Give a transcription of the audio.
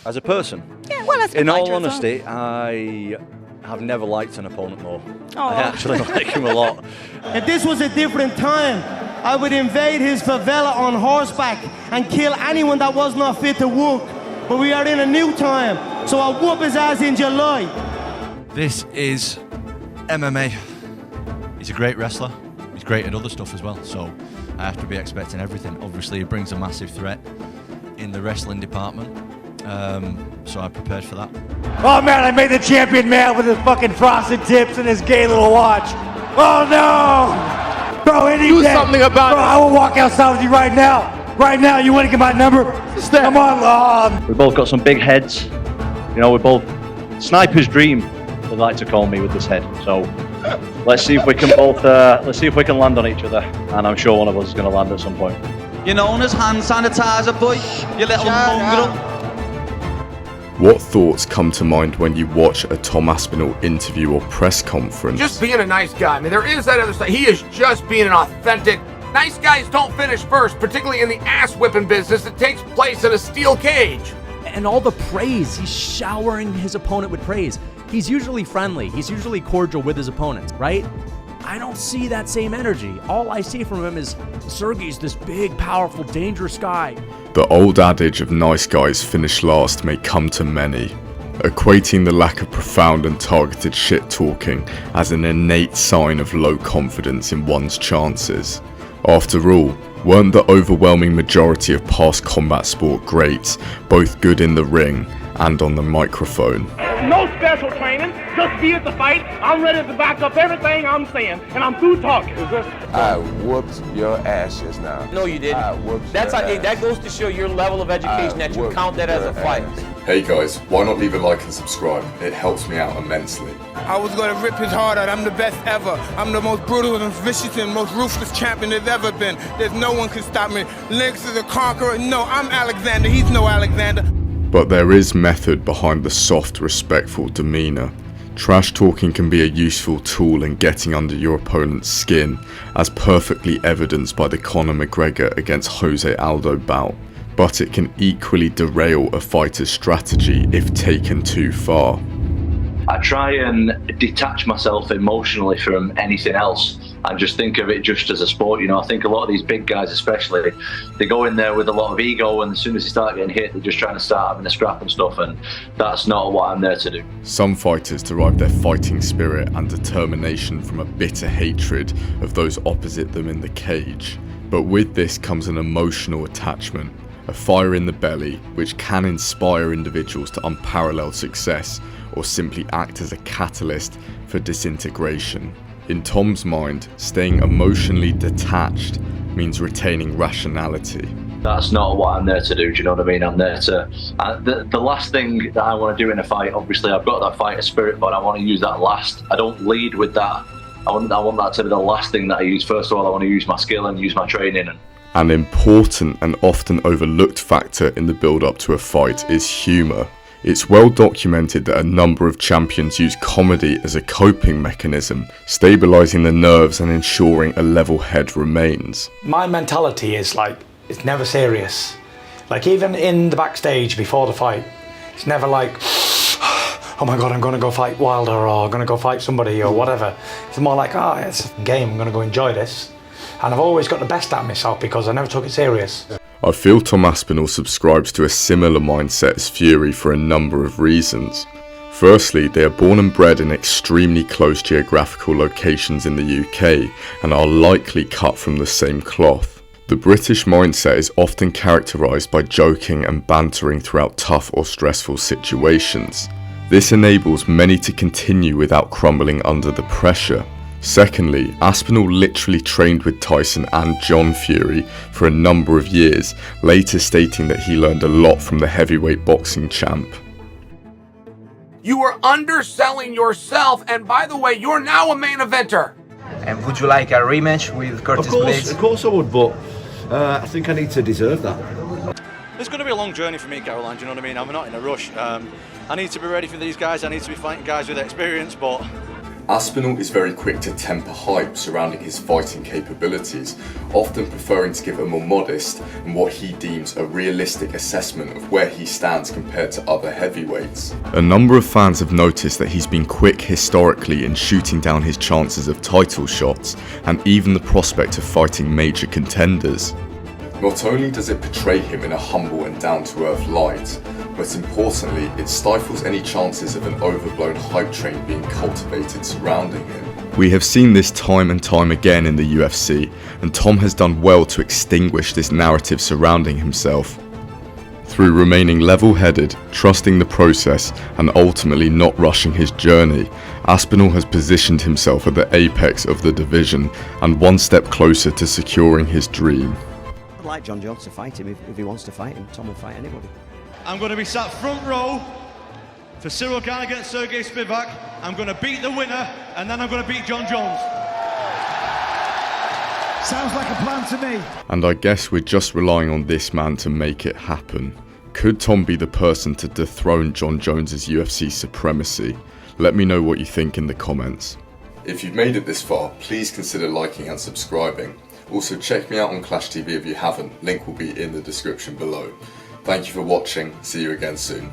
As a person? Yeah, well, that's in all honesty, I have never liked an opponent more. Oh. I actually like him a lot. If this was a different time, I would invade his favela on horseback and kill anyone that was not fit to walk. But we are in a new time, so I'll whoop his ass in July. This is MMA. He's a great wrestler. He's great at other stuff as well, so I have to be expecting everything. Obviously, he brings a massive threat in the wrestling department, so I prepared for that. Oh man, I made the champion man with his fucking frosted tips and his gay little watch. Oh no! Bro, any do day. Something about Bro, it. I will walk outside with you right now. Right now, you want to get my number? Come on, We've both got some big heads. You know, we're both sniper's dream, they like to call me with this head. So let's see if we can both land on each other, and I'm sure one of us is going to land at some point. You're known as hand sanitizer, boy. You little mongrel. What thoughts come to mind when you watch a Tom Aspinall interview or press conference? Just being a nice guy. I mean, there is that other side. He is just being an authentic. Nice guys don't finish first, particularly in the ass-whipping business that takes place in a steel cage. And all the praise, he's showering his opponent with praise. He's usually friendly, he's usually cordial with his opponents, right? I don't see that same energy. All I see from him is Sergey's this big, powerful, dangerous guy. The old adage of nice guys finish last may come to many, equating the lack of profound and targeted shit-talking as an innate sign of low confidence in one's chances. After all, weren't the overwhelming majority of past combat sport greats both good in the ring and on the microphone? No special training, just be at the fight. I'm ready to back up everything I'm saying, and I'm through talking. I whooped your ass just now. No, you didn't. That goes to show your level of education that you count that as a fight. Hey guys, why not leave a like and subscribe? It helps me out immensely. I was gonna rip his heart out. I'm the best ever. I'm the most brutal and vicious and most ruthless champion there's ever been. There's no one can stop me. Lennox is a conqueror. No, I'm Alexander. He's no Alexander. But there is method behind the soft, respectful demeanour. Trash talking can be a useful tool in getting under your opponent's skin, as perfectly evidenced by the Conor McGregor against Jose Aldo bout. But it can equally derail a fighter's strategy if taken too far. I try and detach myself emotionally from anything else and just think of it just as a sport. You know, I think a lot of these big guys especially, they go in there with a lot of ego, and as soon as they start getting hit, they're just trying to start having a scrap and stuff, and that's not what I'm there to do. Some fighters derive their fighting spirit and determination from a bitter hatred of those opposite them in the cage. But with this comes an emotional attachment, a fire in the belly which can inspire individuals to unparalleled success or simply act as a catalyst for disintegration. In Tom's mind, staying emotionally detached means retaining rationality. That's not what I'm there to do, do you know what I mean? I'm there to... the last thing that I want to do in a fight, obviously I've got that fighter spirit, but I want to use that last. I don't lead with that. I want that to be the last thing that I use. First of all, I want to use my skill and use my training. An important and often overlooked factor in the build-up to a fight is humour. It's well documented that a number of champions use comedy as a coping mechanism, stabilising the nerves and ensuring a level head remains. My mentality is like, it's never serious. Like even in the backstage before the fight, it's never like, oh my god, I'm gonna go fight Wilder or I'm gonna go fight somebody or whatever. It's more like, it's a game, I'm gonna go enjoy this. And I've always got the best at myself because I never took it serious. I feel Tom Aspinall subscribes to a similar mindset as Fury for a number of reasons. Firstly, they are born and bred in extremely close geographical locations in the UK and are likely cut from the same cloth. The British mindset is often characterised by joking and bantering throughout tough or stressful situations. This enables many to continue without crumbling under the pressure. Secondly, Aspinall literally trained with Tyson and John Fury for a number of years, later stating that he learned a lot from the heavyweight boxing champ. You are underselling yourself, and by the way, you're now a main eventer. And would you like a rematch with Curtis Blades? Of course I would, but I think I need to deserve that. It's going to be a long journey for me, Caroline, do you know what I mean? I'm not in a rush. I need to be ready for these guys, I need to be fighting guys with experience, but Aspinall is very quick to temper hype surrounding his fighting capabilities, often preferring to give a more modest and what he deems a realistic assessment of where he stands compared to other heavyweights. A number of fans have noticed that he's been quick historically in shooting down his chances of title shots and even the prospect of fighting major contenders. Not only does it portray him in a humble and down-to-earth light, but importantly, it stifles any chances of an overblown hype train being cultivated surrounding him. We have seen this time and time again in the UFC, and Tom has done well to extinguish this narrative surrounding himself. Through remaining level-headed, trusting the process, and ultimately not rushing his journey, Aspinall has positioned himself at the apex of the division and one step closer to securing his dream. I'd like John Jones to fight him if he wants to fight him. Tom will fight anybody. I'm going to be sat front row for Cyril Gane against Sergey Spivak. I'm going to beat the winner, and then I'm going to beat John Jones. Sounds like a plan to me. And I guess we're just relying on this man to make it happen. Could Tom be the person to dethrone John Jones's UFC supremacy? Let me know what you think in the comments. If you've made it this far, please consider liking and subscribing. Also check me out on Clash TV if you haven't, link will be in the description below. Thank you for watching, see you again soon.